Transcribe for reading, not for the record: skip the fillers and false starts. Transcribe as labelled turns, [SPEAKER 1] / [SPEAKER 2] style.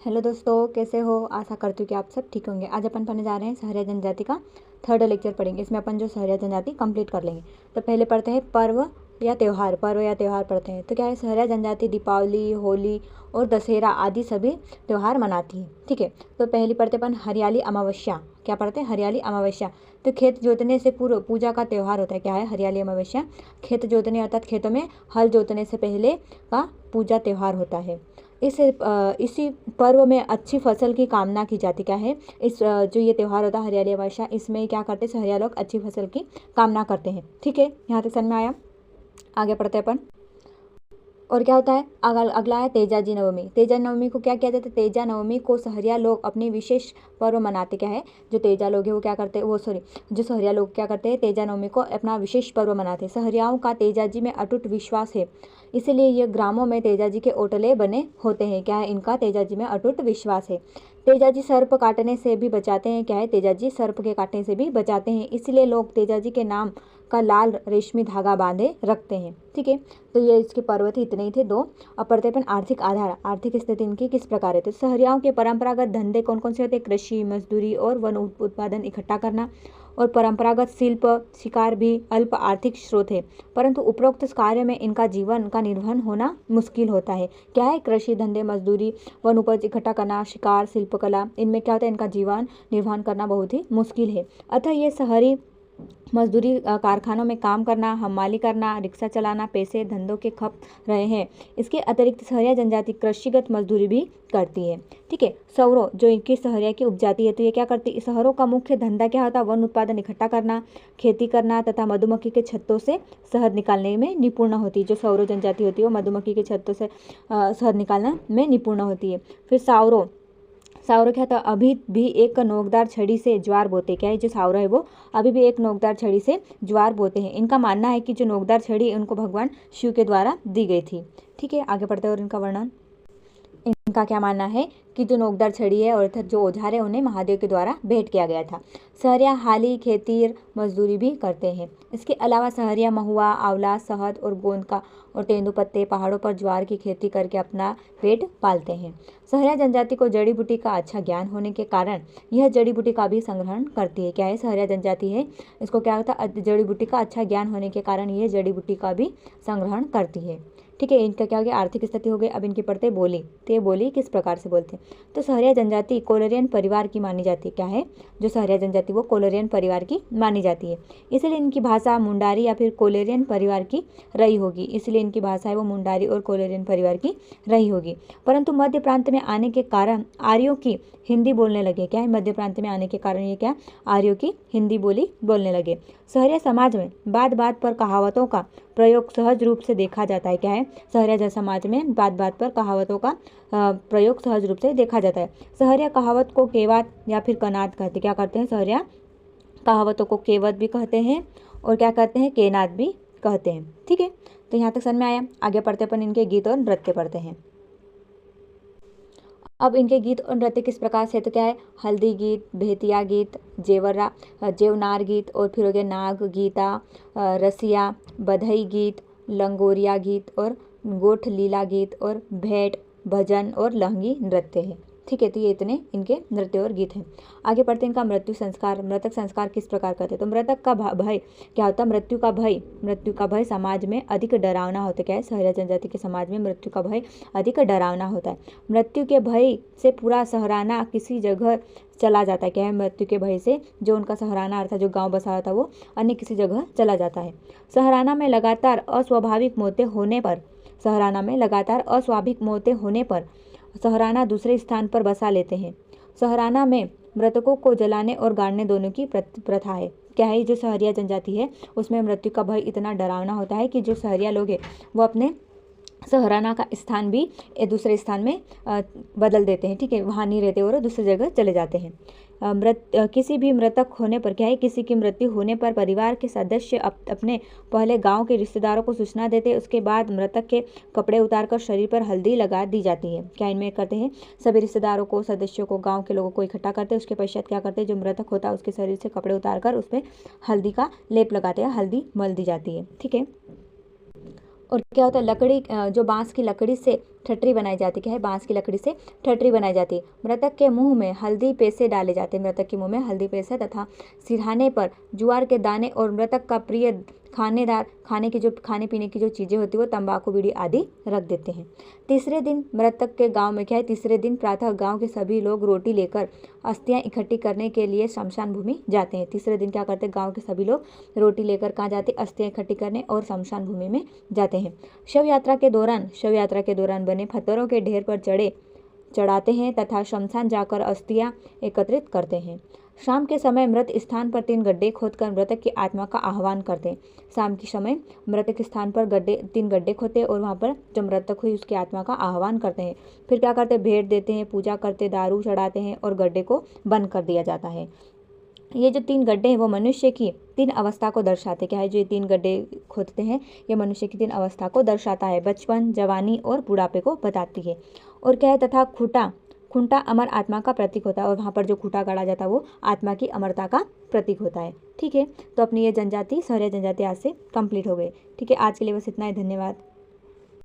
[SPEAKER 1] Hello दोस्तों, कैसे हो। आशा करती हूँ कि आप सब ठीक होंगे। आज अपन पढ़ने जा रहे हैं सहरिया जनजाति का थर्ड लेक्चर पढ़ेंगे। इसमें अपन जो सहरिया जनजाति कंप्लीट कर लेंगे। तो पहले पढ़ते हैं पर्व या त्यौहार पढ़ते हैं। तो क्या है, सहरिया जनजाति दीपावली, होली और दशहरा आदि सभी त्यौहार मनाती है। ठीक है, तो पहली पढ़ते अपन हरियाली अमावस्या। क्या पढ़ते हैं? हरियाली अमावस्या। तो खेत जोतने से पूर्व पूजा का त्यौहार होता है। क्या है? हरियाली अमावस्या। खेत जोतने अर्थात खेतों में हल जोतने से पहले का पूजा त्यौहार होता है। इसी पर्व में अच्छी फसल की कामना की जाती। क्या है? जो ये त्यौहार होता है हरियाली अमावस्या, इसमें क्या करते हैं सहरिया लोग? अच्छी फसल की कामना करते हैं। ठीक है, यहाँ तक समझ में आया। आगे पढ़ते हैं अपन। और क्या होता है? अगला है तेजाजी नवमी। तेजा नवमी को क्या किया जाता है? तेजा नवमी को सहरिया लोग अपनी विशेष पर्व मनाते। क्या है? जो तेजा लोग हैं वो क्या करते हैं, जो सहरिया लोग क्या करते हैं, तेजा नवमी को अपना विशेष पर्व मनाते हैं। सहरियाओं का तेजाजी में अटूट विश्वास है, इसीलिए ये ग्रामों में तेजाजी के ओटले बने होते हैं। क्या है? इनका तेजाजी में अटूट विश्वास है। तेजाजी सर्प काटने से भी बचाते हैं। क्या है? तेजाजी सर्प के काटने से भी बचाते हैं, इसलिए लोग तेजाजी के नाम का लाल रेशमी धागा बांधे रखते हैं। ठीक है, तो ये इसके पर्व थे, इतने ही थे दो। अब पढ़ते हैं अपन आर्थिक आधार। आर्थिक स्थिति इनकी किस प्रकार है? तो सहरियाओं के परंपरागत धंधे कौन कौन से होते हैं? कृषि, मजदूरी और वन उत्पादन इकट्ठा करना। और परंपरागत शिल्प, शिकार भी अल्प आर्थिक स्रोत है, परंतु उपरोक्त कार्य में इनका जीवन का निर्वहन होना मुश्किल होता है। क्या है? कृषि, धंधे, मजदूरी, वन उपज इकट्ठा करना, शिकार, शिल्पकला, इनमें क्या होता है? इनका जीवन निर्वहन करना बहुत ही मुश्किल है। अतः ये शहरी मजदूरी, कारखानों में काम करना, हमाली करना, रिक्शा चलाना पैसे धंधों के खप रहे हैं। इसके अतिरिक्त सहरिया जनजाति कृषिगत मजदूरी भी करती है। ठीक है, सौरों जो इनकी सहरिया की उपजाति है, तो ये क्या करती है? शहरों का मुख्य धंधा क्या होता है? वन उत्पादन इकट्ठा करना, खेती करना तथा मधुमक्खी के छत्तों से शहद निकालने में निपुण होती है। जो सौरों जनजाति होती है वो मधुमक्खी के छत्तों से शहद निकालना में निपुण होती है। फिर सावरों क्या था? अभी भी एक नोकदार छड़ी से ज्वार बोते। क्या है? जो सावरा है वो अभी भी एक नोकदार छड़ी से ज्वार बोते हैं। इनका मानना है कि जो नोकदार छड़ी उनको भगवान शिव के द्वारा दी गई थी। ठीक है, आगे बढ़ते हैं और इनका वर्णन। इनका क्या मानना है कि जो नोकदार छड़ी है अर्थात जो औजार है उन्हें महादेव के द्वारा भेंट किया गया था। सहरिया हाली, खेती, मजदूरी भी करते हैं। इसके अलावा सहरिया महुआ, आंवला, शहद और गोंद का और तेंदुपत्ते, पहाड़ों पर ज्वार की खेती करके अपना पेट पालते हैं। सहरिया जनजाति को जड़ी बूटी का अच्छा ज्ञान होने के कारण यह जड़ी बूटी का भी संग्रहण करती है। क्या है? सहरिया जनजाति है, इसको क्या होता है? जड़ी बूटी का अच्छा ज्ञान होने के कारण यह जड़ी बूटी का भी संग्रहण करती है। ठीक है, इनका क्या हो गया? आर्थिक स्थिति हो गई। अब इनकी पढ़ते बोली। तो ये बोली किस प्रकार से बोलते हैं? तो सहरिया जनजाति कोलेरियन परिवार की मानी जाती है। क्या है? जो सहरिया जनजाति वो कोलेरियन परिवार की मानी जाती है, इसलिए इनकी भाषा मुंडारी या फिर कोलेरियन परिवार की रही होगी। इसलिए इनकी भाषा है वो मुंडारी और कोलेरियन परिवार की रही होगी। परंतु मध्य प्रांत में आने के कारण आर्यों की हिंदी बोलने लगे। क्या है? मध्य प्रांत में आने के कारण ये क्या? आर्यों की हिंदी बोलने लगे। सहरिया समाज में बात बात पर कहावतों का प्रयोग सहज रूप से देखा जाता है। क्या है? सहरिया समाज में बात बात पर कहावतों का प्रयोग सहज रूप से देखा जाता है। सहरिया कहावत को केवत या फिर कनात कहते। क्या करते हैं? सहरिया कहावतों को केवत भी कहते हैं और क्या कहते हैं? केनात भी कहते हैं। ठीक है, तो यहाँ तक समझ में आया। आगे पढ़ते अपन इनके गीत और नृत्य पढ़ते हैं। अब इनके गीत और नृत्य किस प्रकार से? तो क्या है? हल्दी गीत, भेतिया गीत, जेवनार गीत और फिर हो गया नाग गीता, रसिया, बधई गीत, लंगोरिया गीत और गोठ लीला गीत और भेंट, भजन और लहंगी नृत्य है। ठीक है, तो ये इतने इनके नृत्य और गीत हैं। आगे पढ़ते हैं इनका मृत्यु संस्कार। मृतक संस्कार किस प्रकार करते हैं? तो मृतक का भय क्या होता है? मृत्यु का भय समाज में अधिक डरावना होता है। क्या है? सहरिया जनजाति के समाज में मृत्यु का भय अधिक डरावना होता है। मृत्यु के भय से पूरा सहराना किसी जगह चला जाता है। क्या है? मृत्यु के भय से जो उनका सहराना अर्थात जो गांव बसा था वो अन्य किसी जगह चला जाता है। सहराना में लगातार अस्वाभाविक मौतें होने पर सहराना दूसरे स्थान पर बसा लेते हैं। सहराना में मृतकों को जलाने और गाड़ने दोनों की प्रथा है। क्या है? जो सहरिया जनजाति है उसमें मृत्यु का भय इतना डरावना होता है कि जो सहरिया लोग हैं वो अपने सहराना का स्थान भी दूसरे स्थान में बदल देते हैं। ठीक है, वहाँ नहीं रहते और दूसरी जगह चले जाते हैं। किसी भी मृतक होने पर क्या है? किसी की मृत्यु होने पर परिवार के सदस्य अपने पहले गांव के रिश्तेदारों को सूचना देते हैं। उसके बाद मृतक के कपड़े उतारकर शरीर पर हल्दी लगा दी जाती है। क्या इनमें करते हैं? सभी रिश्तेदारों को, सदस्यों को, गाँव के लोगों को इकट्ठा करते हैं। उसके पश्चात क्या करते हैं? जो मृतक होता है उसके शरीर से कपड़े उतार कर उस पर हल्दी का लेप लगाते हैं, हल्दी मल दी जाती है। ठीक है, और क्या होता है, लकड़ी जो बांस की लकड़ी से ठटरी बनाई जाती है। क्या है, बांस की लकड़ी से ठटरी बनाई जाती है। मृतक के मुंह में हल्दी पैसे डाले जाते हैं। मृतक के मुंह में हल्दी पैसे तथा सिरहाने पर ज्वार के दाने और मृतक का प्रिय खानेदार खाने पीने की जो चीज़ें होती है वो तंबाकू बीड़ी आदि रख देते हैं। तीसरे दिन मृतक के गांव में क्या है, तीसरे दिन प्रातः गांव के सभी लोग रोटी लेकर अस्थियां इकट्ठी करने के लिए शमशान भूमि जाते हैं। तीसरे दिन क्या करते हैं, गांव के सभी लोग रोटी लेकर कहाँ जाते हैं, अस्थियां इकट्ठी करने और शमशान भूमि में जाते हैं। शव यात्रा के दौरान बने पत्थरों के ढेर पर चढ़ाते हैं तथा शमशान जाकर अस्थियां एकत्रित करते हैं। शाम के समय मृत स्थान पर 3 गड्ढे खोदकर मृतक की आत्मा का आह्वान करते हैं। शाम के समय मृतक स्थान पर 3 गड्ढे खोदते हैं और वहाँ पर जो मृतक हुई उसकी आत्मा का आह्वान करते हैं। फिर क्या करते हैं, भेंट देते हैं, पूजा करते, दारू चढ़ाते हैं और गड्ढे को बंद कर दिया जाता है। ये जो 3 गड्ढे हैं वो मनुष्य की 3 अवस्था को दर्शाते। क्या है, जो ये 3 गड्ढे खोदते हैं ये मनुष्य की 3 अवस्था को दर्शाता है। बचपन, जवानी और बुढ़ापे को बताती है। और क्या है, तथा खूंटा अमर आत्मा का प्रतीक होता है और वहाँ पर जो खूंटा गाड़ा जाता है वो आत्मा की अमरता का प्रतीक होता है। ठीक है, तो अपनी ये जनजाति सहरिया जनजाति आज से कंप्लीट हो गई। ठीक है, आज के लिए बस इतना ही। धन्यवाद।